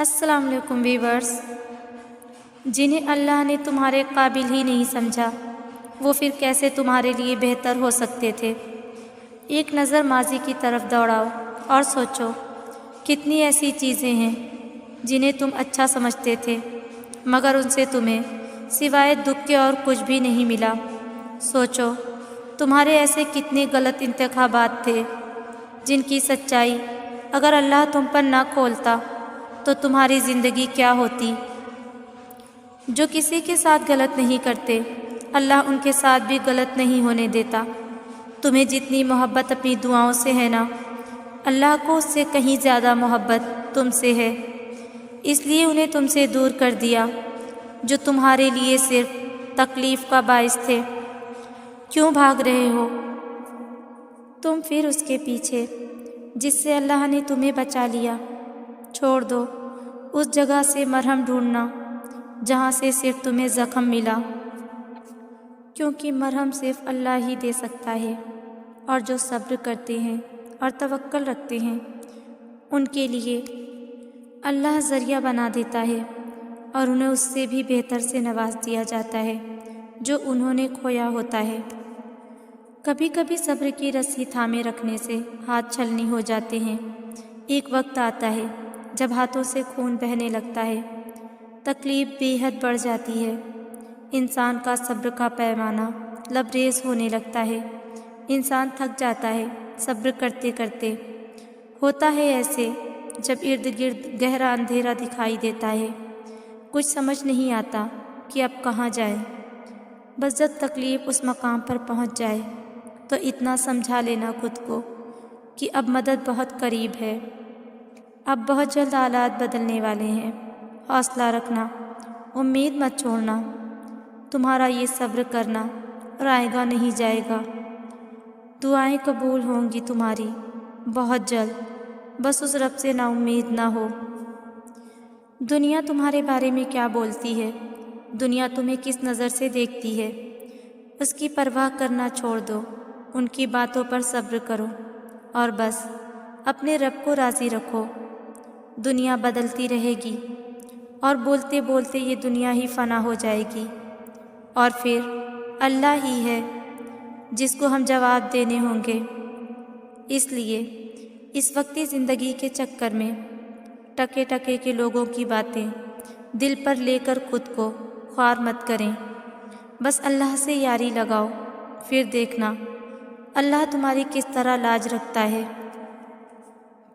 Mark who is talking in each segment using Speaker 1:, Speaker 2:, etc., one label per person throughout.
Speaker 1: السلام علیکم ویورز، جنہیں اللہ نے تمہارے قابل ہی نہیں سمجھا وہ پھر کیسے تمہارے لیے بہتر ہو سکتے تھے۔ ایک نظر ماضی کی طرف دوڑاؤ اور سوچو کتنی ایسی چیزیں ہیں جنہیں تم اچھا سمجھتے تھے مگر ان سے تمہیں سوائے دکھ کے اور کچھ بھی نہیں ملا۔ سوچو تمہارے ایسے کتنے غلط انتخابات تھے جن کی سچائی اگر اللہ تم پر نہ کھولتا تو تمہاری زندگی کیا ہوتی۔ جو کسی کے ساتھ غلط نہیں کرتے اللہ ان کے ساتھ بھی غلط نہیں ہونے دیتا۔ تمہیں جتنی محبت اپنی دعاؤں سے ہے نا، اللہ کو اس سے کہیں زیادہ محبت تم سے ہے، اس لیے انہیں تم سے دور کر دیا جو تمہارے لیے صرف تکلیف کا باعث تھے۔ کیوں بھاگ رہے ہو تم پھر اس کے پیچھے جس سے اللہ نے تمہیں بچا لیا؟ چھوڑ دو اس جگہ سے مرہم ڈھونڈنا جہاں سے صرف تمہیں زخم ملا، کیونکہ مرہم صرف اللہ ہی دے سکتا ہے، اور جو صبر کرتے ہیں اور توکل رکھتے ہیں ان کے لیے اللہ ذریعہ بنا دیتا ہے اور انہیں اس سے بھی بہتر سے نواز دیا جاتا ہے جو انہوں نے کھویا ہوتا ہے۔ کبھی کبھی صبر کی رسی تھامے رکھنے سے ہاتھ چھلنی ہو جاتے ہیں۔ ایک وقت آتا ہے جب ہاتھوں سے خون بہنے لگتا ہے، تکلیف بے حد بڑھ جاتی ہے، انسان کا صبر کا پیمانہ لبریز ہونے لگتا ہے، انسان تھک جاتا ہے صبر کرتے کرتے۔ ہوتا ہے ایسے جب ارد گرد گہرا اندھیرا دکھائی دیتا ہے، کچھ سمجھ نہیں آتا کہ اب کہاں جائے۔ بس جب تکلیف اس مقام پر پہنچ جائے تو اتنا سمجھا لینا خود کو کہ اب مدد بہت قریب ہے، اب بہت جلد حالات بدلنے والے ہیں۔ حوصلہ رکھنا، امید مت چھوڑنا، تمہارا یہ صبر کرنا رائے گا نہیں جائے گا، دعائیں قبول ہوں گی تمہاری بہت جلد، بس اس رب سے نا امید نہ ہو۔ دنیا تمہارے بارے میں کیا بولتی ہے، دنیا تمہیں کس نظر سے دیکھتی ہے، اس کی پرواہ کرنا چھوڑ دو، ان کی باتوں پر صبر کرو اور بس اپنے رب کو راضی رکھو۔ دنیا بدلتی رہے گی اور بولتے بولتے یہ دنیا ہی فنا ہو جائے گی، اور پھر اللہ ہی ہے جس کو ہم جواب دینے ہوں گے۔ اس لیے اس وقتی زندگی کے چکر میں ٹکے ٹکے کے لوگوں کی باتیں دل پر لے کر خود کو خوار مت کریں، بس اللہ سے یاری لگاؤ، پھر دیکھنا اللہ تمہاری کس طرح لاج رکھتا ہے۔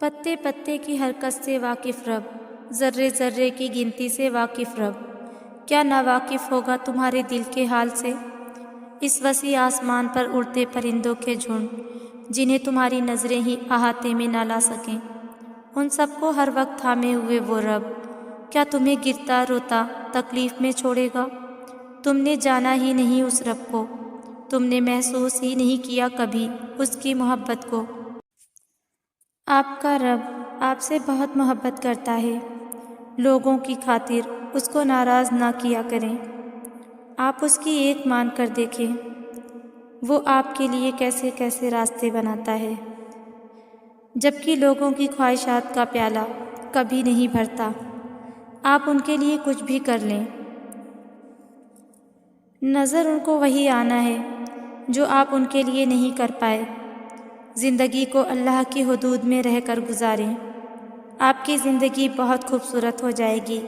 Speaker 1: پتے پتے کی حرکت سے واقف رب، ذرے ذرے کی گنتی سے واقف رب، کیا نا واقف ہوگا تمہارے دل کے حال سے؟ اس وسیع آسمان پر اڑتے پرندوں کے جھنڈ جنہیں تمہاری نظریں ہی احاطے میں نہ لا سکیں، ان سب کو ہر وقت تھامے ہوئے وہ رب کیا تمہیں گرتا روتا تکلیف میں چھوڑے گا؟ تم نے جانا ہی نہیں اس رب کو، تم نے محسوس ہی نہیں کیا کبھی اس کی محبت کو۔ آپ کا رب آپ سے بہت محبت کرتا ہے، لوگوں کی خاطر اس کو ناراض نہ کیا کریں۔ آپ اس کی ایک مان کر دیکھیں، وہ آپ کے لیے کیسے کیسے راستے بناتا ہے، جبکہ لوگوں کی خواہشات کا پیالہ کبھی نہیں بھرتا۔ آپ ان کے لیے کچھ بھی کر لیں، نظر ان کو وہی آنا ہے جو آپ ان کے لیے نہیں کر پائے۔ زندگی کو اللہ کی حدود میں رہ کر گزاریں، آپ کی زندگی بہت خوبصورت ہو جائے گی۔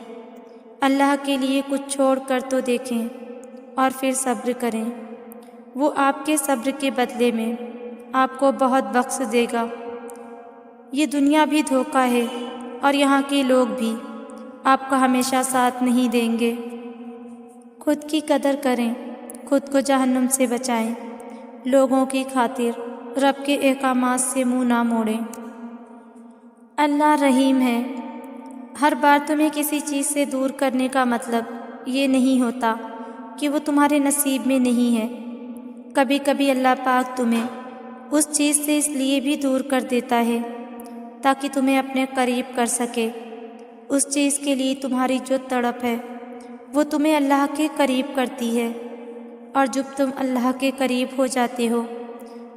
Speaker 1: اللہ کے لیے کچھ چھوڑ کر تو دیکھیں اور پھر صبر کریں، وہ آپ کے صبر کے بدلے میں آپ کو بہت بخش دے گا۔ یہ دنیا بھی دھوکہ ہے اور یہاں کے لوگ بھی آپ کا ہمیشہ ساتھ نہیں دیں گے۔ خود کی قدر کریں، خود کو جہنم سے بچائیں، لوگوں کی خاطر رب کے احکامات سے منہ نہ موڑیں۔ اللہ رحیم ہے، ہر بار تمہیں کسی چیز سے دور کرنے کا مطلب یہ نہیں ہوتا کہ وہ تمہارے نصیب میں نہیں ہے۔ کبھی کبھی اللہ پاک تمہیں اس چیز سے اس لیے بھی دور کر دیتا ہے تاکہ تمہیں اپنے قریب کر سکے۔ اس چیز کے لیے تمہاری جو تڑپ ہے وہ تمہیں اللہ کے قریب کرتی ہے، اور جب تم اللہ کے قریب ہو جاتے ہو،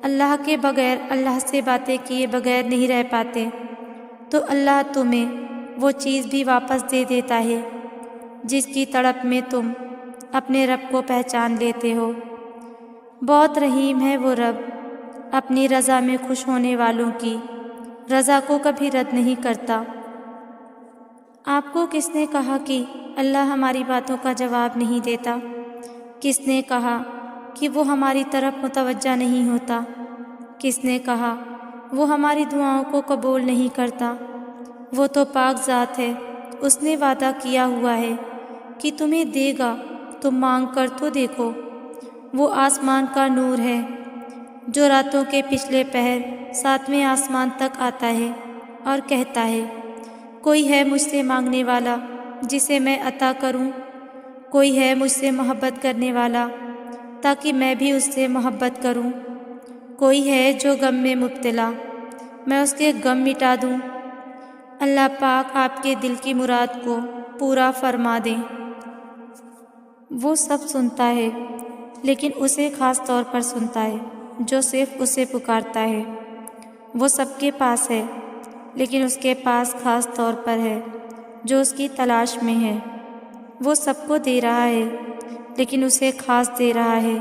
Speaker 1: اللہ کے بغیر، اللہ سے باتیں کیے بغیر نہیں رہ پاتے، تو اللہ تمہیں وہ چیز بھی واپس دے دیتا ہے جس کی تڑپ میں تم اپنے رب کو پہچان لیتے ہو۔ بہت رحیم ہے وہ رب، اپنی رضا میں خوش ہونے والوں کی رضا کو کبھی رد نہیں کرتا۔ آپ کو کس نے کہا کہ اللہ ہماری باتوں کا جواب نہیں دیتا؟ کس نے کہا کہ وہ ہماری طرف متوجہ نہیں ہوتا؟ کس نے کہا وہ ہماری دعاؤں کو قبول نہیں کرتا؟ وہ تو پاک ذات ہے، اس نے وعدہ کیا ہوا ہے کہ تمہیں دے گا، تم مانگ کر تو دیکھو۔ وہ آسمان کا نور ہے جو راتوں کے پچھلے پہر 7ویں آسمان تک آتا ہے اور کہتا ہے کوئی ہے مجھ سے مانگنے والا جسے میں عطا کروں، کوئی ہے مجھ سے محبت کرنے والا تاکہ میں بھی اس سے محبت کروں، کوئی ہے جو غم میں مبتلا، میں اس کے غم مٹا دوں۔ اللہ پاک آپ کے دل کی مراد کو پورا فرما دیں۔ وہ سب سنتا ہے لیکن اسے خاص طور پر سنتا ہے جو صرف اسے پکارتا ہے۔ وہ سب کے پاس ہے لیکن اس کے پاس خاص طور پر ہے جو اس کی تلاش میں ہے۔ وہ سب کو دے رہا ہے لیکن اسے خاص دے رہا ہے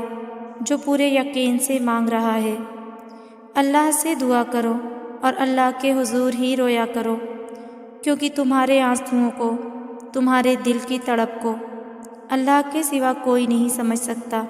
Speaker 1: جو پورے یقین سے مانگ رہا ہے۔ اللہ سے دعا کرو اور اللہ کے حضور ہی رویا کرو، کیونکہ تمہارے آنسوؤں کو، تمہارے دل کی تڑپ کو اللہ کے سوا کوئی نہیں سمجھ سکتا۔